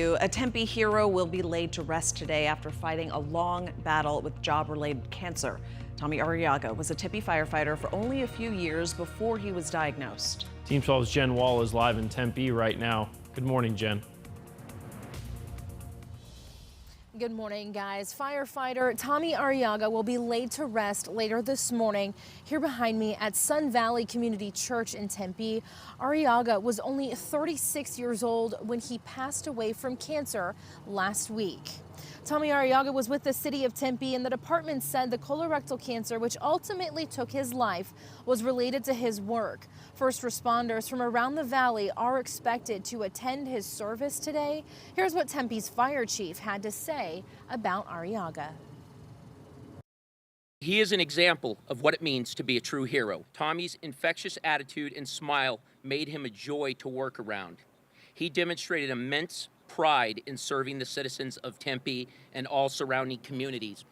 A Tempe hero will be laid to rest today after fighting a long battle with job-related cancer. Tommy Arriaga was a Tempe firefighter for only a few years before he was diagnosed. Team 12's Jen Wahl is live in Tempe right now. Good morning, Jen. Good morning, guys. Firefighter Tommy Arriaga will be laid to rest later this morning here behind me at Sun Valley Community Church in Tempe. Arriaga was only 36 years old when he passed away from cancer last week. Tommy Arriaga was with the city of Tempe, and the department said the colorectal cancer, which ultimately took his life, was related to his work. First responders from around the valley are expected to attend his service today. Here's what Tempe's fire chief had to say about Arriaga. He is an example of what it means to be a true hero. Tommy's infectious attitude and smile made him a joy to work around. He demonstrated immense pride in serving the citizens of Tempe and all surrounding communities.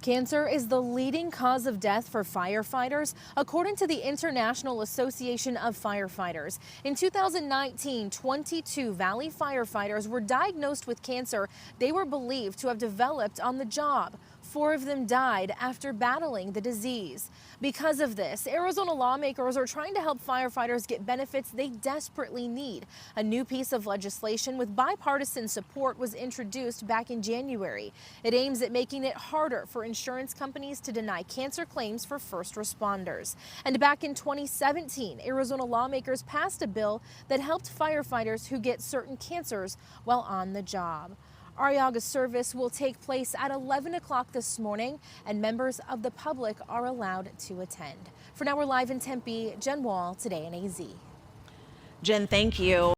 Cancer is the leading cause of death for firefighters, according to the International Association of Firefighters. In 2019, 22 Valley firefighters were diagnosed with cancer they were believed to have developed on the job. 4 of them died after battling the disease. Because of this, Arizona lawmakers are trying to help firefighters get benefits they desperately need. A new piece of legislation with bipartisan support was introduced back in January. It aims at making it harder for insurance companies to deny cancer claims for first responders. And back in 2017, Arizona lawmakers passed a bill that helped firefighters who get certain cancers while on the job. Arriaga's service will take place at 11 o'clock this morning, and members of the public are allowed to attend. For now, we're live in Tempe. Jen Wahl, Today in AZ. Jen, thank you.